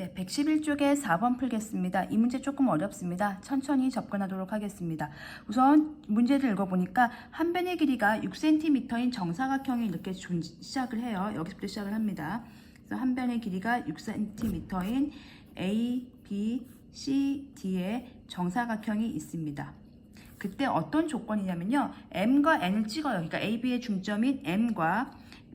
네, 111쪽에 4번 풀겠습니다. 이 문제 조금 어렵습니다. 천천히 접근하도록 하겠습니다. 우선 문제를 읽어보니까 한 변의 길이가 6cm인 정사각형이 이렇게 시작을 해요. 여기서부터 시작을 합니다. 그래서 한 변의 길이가 6cm인 A, B, C, D의 정사각형이 있습니다. 그때 어떤 조건이냐면요. M과 N을 찍어요. 그러니까 A, B의 중점인 M과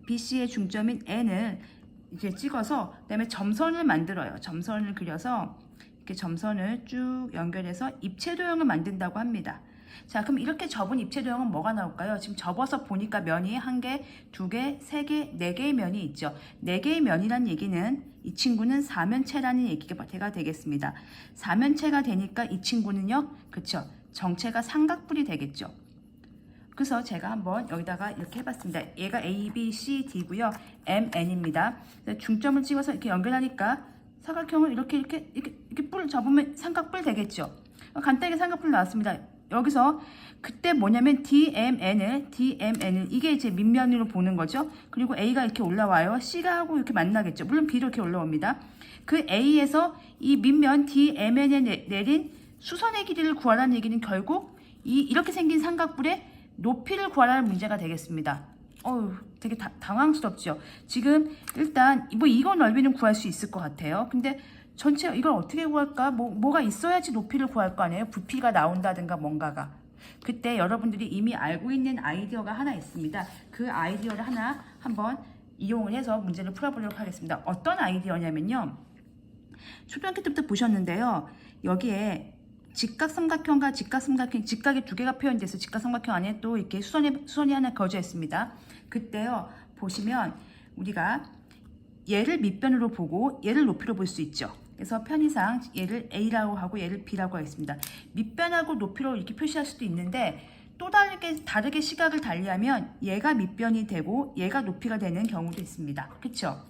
B, C의 중점인 N을 이렇게 찍어서 그다음에 점선을 만들어요. 점선을 그려서 이렇게 점선을 쭉 연결해서 입체도형을 만든다고 합니다. 자, 그럼 이렇게 접은 입체도형은 뭐가 나올까요? 지금 접어서 보니까 면이 한 개, 두 개, 세 개, 네 개의 면이 있죠. 네 개의 면이란 얘기는 이 친구는 사면체라는 얘기가 되겠습니다. 사면체가 되니까 이 친구는요, 그쵸? 정체가 삼각뿔이 되겠죠. 그래서 제가 한번 여기다가 이렇게 해봤습니다. 얘가 A, B, C, D고요. M, N입니다. 중점을 찍어서 이렇게 연결하니까 사각형을 이렇게 뿔 접으면 삼각뿔 되겠죠. 간단하게 삼각뿔 나왔습니다. 여기서 그때 뭐냐면 DMN을 이게 이제 밑면으로 보는 거죠. 그리고 A가 이렇게 올라와요. C가 하고 이렇게 만나겠죠. 물론 B로 이렇게 올라옵니다. 그 A에서 이 밑면 DMN에 내린 수선의 길이를 구하라는 얘기는 결국 이렇게 생긴 삼각뿔의 높이를 구하라는 문제가 되겠습니다. 되게 당황스럽죠. 지금 일단 뭐 이거 넓이는 구할 수 있을 것 같아요. 근데 전체 이걸 어떻게 구할까? 뭐가 있어야지 높이를 구할 거 아니에요? 부피가 나온다든가 뭔가가. 그때 여러분들이 이미 알고 있는 아이디어가 하나 있습니다. 그 아이디어를 하나 한번 이용을 해서 문제를 풀어보도록 하겠습니다. 어떤 아이디어냐면요. 초등학교 때부터 보셨는데요. 여기에 직각삼각형과 직각삼각형, 직각이 두 개가 표현돼서 직각삼각형 안에 또 이렇게 수선이 하나 거져 있습니다. 그때요, 보시면 우리가 얘를 밑변으로 보고 얘를 높이로 볼 수 있죠. 그래서 편의상 얘를 A라고 하고 얘를 B라고 하겠습니다. 밑변하고 높이로 이렇게 표시할 수도 있는데 또 다르게 시각을 달리하면 얘가 밑변이 되고 얘가 높이가 되는 경우도 있습니다. 그쵸?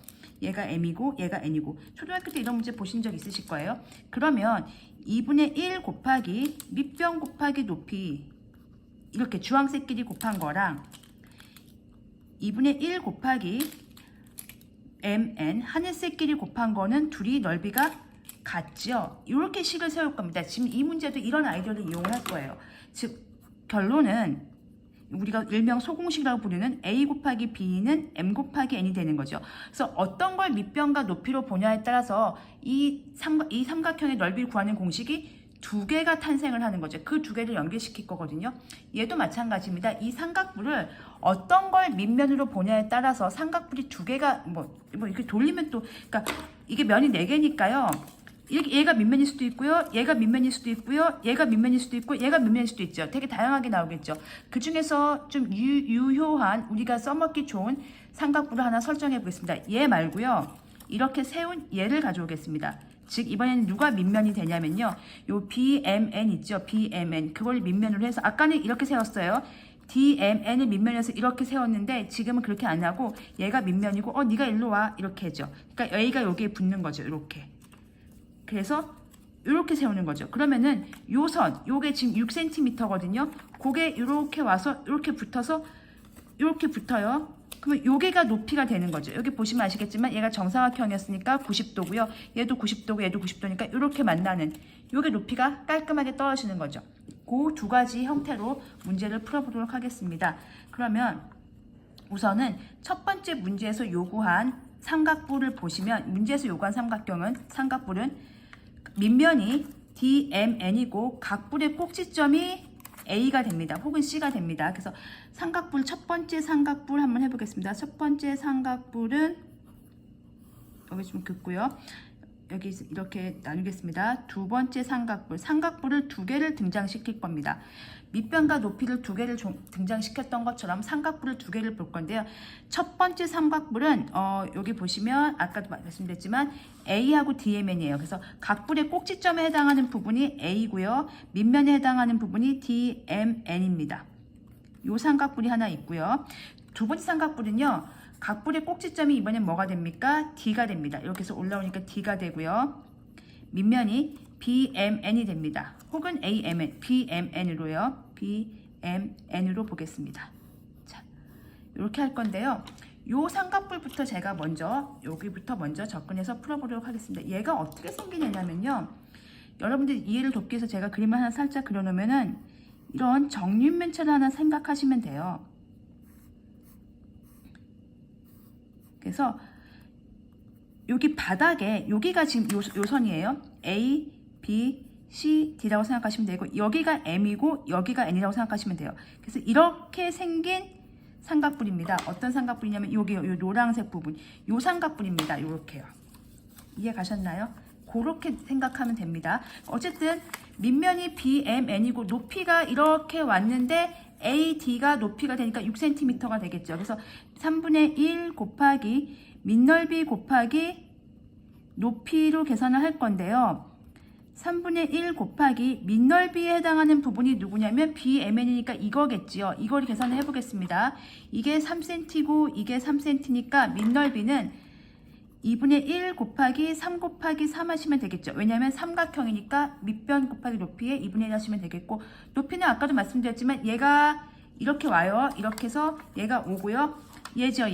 얘가 M이고 얘가 N이고 초등학교 때 이런 문제 보신 적 있으실 거예요. 그러면 2분의 1 곱하기 밑변 곱하기 높이 이렇게 주황색끼리 곱한 거랑 2분의 1 곱하기 MN 하늘색끼리 곱한 거는 둘이 넓이가 같죠. 이렇게 식을 세울 겁니다. 지금 이 문제도 이런 아이디어를 이용을 할 거예요. 즉 결론은 우리가 일명 소공식이라고 부르는 A 곱하기 B는 M 곱하기 N이 되는 거죠. 그래서 어떤 걸 밑변과 높이로 보냐에 따라서 이 삼각형의 넓이를 구하는 공식이 두 개가 탄생을 하는 거죠. 그 두 개를 연결시킬 거거든요. 얘도 마찬가지입니다. 이 삼각뿔을 어떤 걸 밑면으로 보냐에 따라서 삼각뿔이 두 개가 뭐 이렇게 돌리면 또 그러니까 이게 면이 네 개니까요. 얘가 밑면일 수도 있고요. 얘가 밑면일 수도 있고요. 얘가 밑면일 수도 있고 얘가 밑면일 수도 있죠. 되게 다양하게 나오겠죠. 그 중에서 좀 유효한 우리가 써먹기 좋은 삼각뿔을 하나 설정해 보겠습니다. 얘 말고요. 이렇게 세운 얘를 가져오겠습니다. 즉 이번에는 누가 밑면이 되냐면요. 요 BMN 있죠. BMN 그걸 밑면으로 해서 아까는 이렇게 세웠어요. DMN을 밑면에서 이렇게 세웠는데 지금은 그렇게 안 하고 얘가 밑면이고 네가 일로 와 이렇게 해죠. 그러니까 A가 여기에 붙는 거죠. 이렇게. 그래서 이렇게 세우는 거죠. 그러면은 요 선, 요게 지금 6cm거든요. 그게 이렇게 와서 이렇게 붙어서 이렇게 붙어요. 그러면 요게가 높이가 되는 거죠. 여기 보시면 아시겠지만 얘가 정사각형이었으니까 90도고요. 얘도 90도고 얘도 90도니까 이렇게 만나는 요게 높이가 깔끔하게 떨어지는 거죠. 그 두 가지 형태로 문제를 풀어보도록 하겠습니다. 그러면 우선은 첫 번째 문제에서 요구한 삼각뿔을 보시면 문제에서 요구한 삼각뿔은 밑면이 DMN이고 각뿔의 꼭지점이 A가 됩니다. 혹은 C가 됩니다. 그래서 삼각뿔 첫 번째 삼각뿔 한번 해보겠습니다. 첫 번째 삼각뿔은 여기 좀 긋고요. 여기 이렇게 나누겠습니다. 두 번째 삼각뿔을 두 개를 등장시킬 겁니다. 밑변과 높이를 두 개를 등장시켰던 것처럼 삼각뿔을 두 개를 볼 건데요. 첫 번째 삼각뿔은 여기 보시면 아까도 말씀드렸지만 A하고 DMN이에요. 그래서 각뿔의 꼭지점에 해당하는 부분이 A고요. 밑면에 해당하는 부분이 DMN입니다. 이 삼각뿔이 하나 있고요. 두 번째 삼각뿔은요. 각뿔의 꼭지점이 이번엔 뭐가 됩니까? D가 됩니다. 이렇게 해서 올라오니까 D가 되고요. 밑면이 BMN이 됩니다. 혹은 AMN, BMN으로요. BMN으로 보겠습니다. 자, 이렇게 할 건데요. 요 삼각뿔부터 제가 여기부터 먼저 접근해서 풀어보도록 하겠습니다. 얘가 어떻게 생기냐면요. 여러분들 이해를 돕기 위해서 제가 그림을 하나 살짝 그려놓으면은 이런 정육면체를 하나 생각하시면 돼요. 그래서 여기 바닥에 여기가 지금 요 선이에요. A, B, C, D라고 생각하시면 되고 여기가 M이고 여기가 N이라고 생각하시면 돼요. 그래서 이렇게 생긴 삼각뿔입니다. 어떤 삼각뿔이냐면 여기 요 노란색 부분 요 삼각뿔입니다. 요렇게요. 이해 가셨나요? 그렇게 생각하면 됩니다. 어쨌든 밑면이 BMN이고 높이가 이렇게 왔는데 AD가 높이가 되니까 6cm가 되겠죠. 그래서 3분의 1 곱하기 밑넓이 곱하기 높이로 계산을 할 건데요. 3분의 1 곱하기 밑넓이에 해당하는 부분이 누구냐면 BMN이니까 이거겠지요. 이걸 계산을 해보겠습니다. 이게 3cm고 이게 3cm니까 밑넓이는 2분의 1 곱하기 3 곱하기 3 하시면 되겠죠. 왜냐하면 삼각형이니까 밑변 곱하기 높이에 2분의 1 하시면 되겠고 요높이는 아까도 말씀드렸지만 얘가 이렇게 와요. 이렇게 해서 얘가 오고요. 얘죠.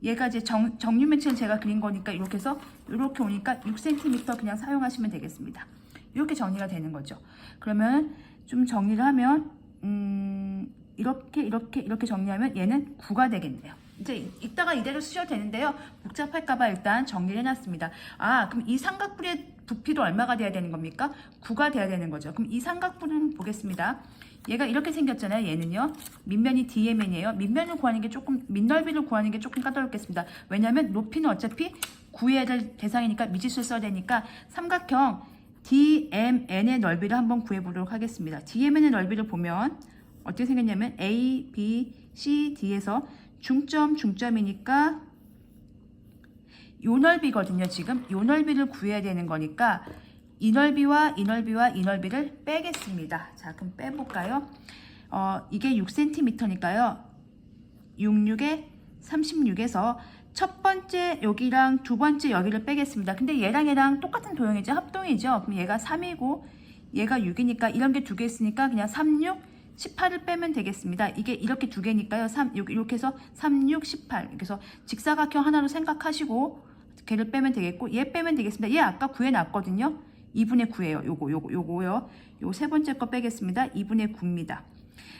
얘가 이제 정육면체는 제가 그린 거니까 이렇게 해서 이렇게 오니까 6cm 그냥 사용하시면 되겠습니다. 이렇게 정리가 되는 거죠. 그러면 좀 정리를 하면 이렇게 정리하면 얘는 9가 되겠네요. 이제 이따가 이대로 쓰셔도 되는데요. 복잡할까봐 일단 정리를 해놨습니다. 그럼 이 삼각뿔의 부피도 얼마가 돼야 되는 겁니까? 9가 돼야 되는 거죠. 그럼 이 삼각뿔은 보겠습니다. 얘가 이렇게 생겼잖아요. 얘는요. 밑면이 DMN이에요. 밑면을 구하는 게 조금, 밑넓이를 구하는 게 조금 까다롭겠습니다. 왜냐하면 높이는 어차피 구해야 될 대상이니까 미지수를 써야 되니까 삼각형 DMN의 넓이를 한번 구해보도록 하겠습니다. DMN의 넓이를 보면 어떻게 생겼냐면 A, B, C, D에서 중점이니까 요 넓이거든요. 지금 요 넓이를 구해야 되는 거니까 이 넓이와 이 넓이를 빼겠습니다. 자, 그럼 빼볼까요? 이게 6cm니까요. 66에 36에서 첫 번째 여기랑 두 번째 여기를 빼겠습니다. 근데 얘랑 똑같은 도형이죠. 합동이죠. 그럼 얘가 3이고 얘가 6이니까 이런 게 두 개 있으니까 그냥 36, 18을 빼면 되겠습니다. 이게 이렇게 두 개니까요. 이렇게 해서 36, 18. 그래서 직사각형 하나로 생각하시고 걔를 빼면 되겠고 얘 빼면 되겠습니다. 얘 아까 구해놨거든요. 2분의 9예요. 요거요. 요 세 번째 거 빼겠습니다. 2분의 9입니다.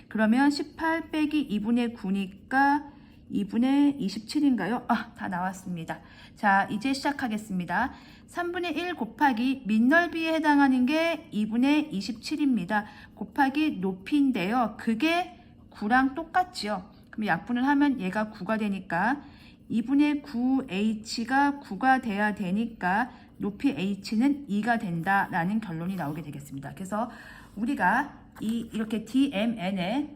그러면 18 빼기 2분의 9니까 2분의 27인가요? 다 나왔습니다. 자, 이제 시작하겠습니다. 3분의 1 곱하기 밑넓이에 해당하는 게 2분의 27입니다. 곱하기 높이인데요. 그게 9랑 똑같지요. 그럼 약분을 하면 얘가 9가 되니까 2분의 9h가 9가 돼야 되니까 높이 h는 2가 된다라는 결론이 나오게 되겠습니다. 그래서 우리가 이렇게 DMN의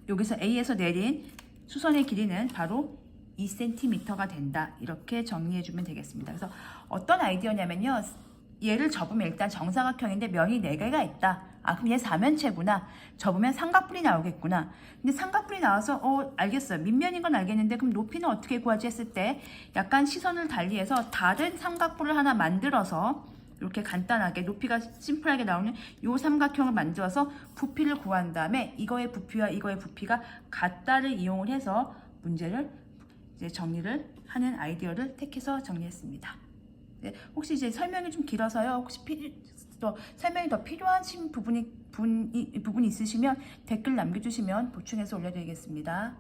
여기서 A에서 내린 수선의 길이는 바로 2cm가 된다. 이렇게 정리해주면 되겠습니다. 그래서 어떤 아이디어냐면요. 얘를 접으면 일단 정사각형인데 면이 4개가 있다. 그럼 얘 사면체구나. 접으면 삼각뿔이 나오겠구나. 근데 삼각뿔이 나와서 알겠어요. 밑면인 건 알겠는데 그럼 높이는 어떻게 구하지 했을 때 약간 시선을 달리해서 다른 삼각뿔을 하나 만들어서 이렇게 간단하게 높이가 심플하게 나오는 요 삼각형을 만들어서 부피를 구한 다음에 이거의 부피와 이거의 부피가 같다를 이용을 해서 문제를 이제 정리를 하는 아이디어를 택해서 정리했습니다. 네, 혹시 이제 설명이 좀 길어서요. 혹시 설명이 더 필요하신 부분이 있으시면 댓글 남겨주시면 보충해서 올려드리겠습니다.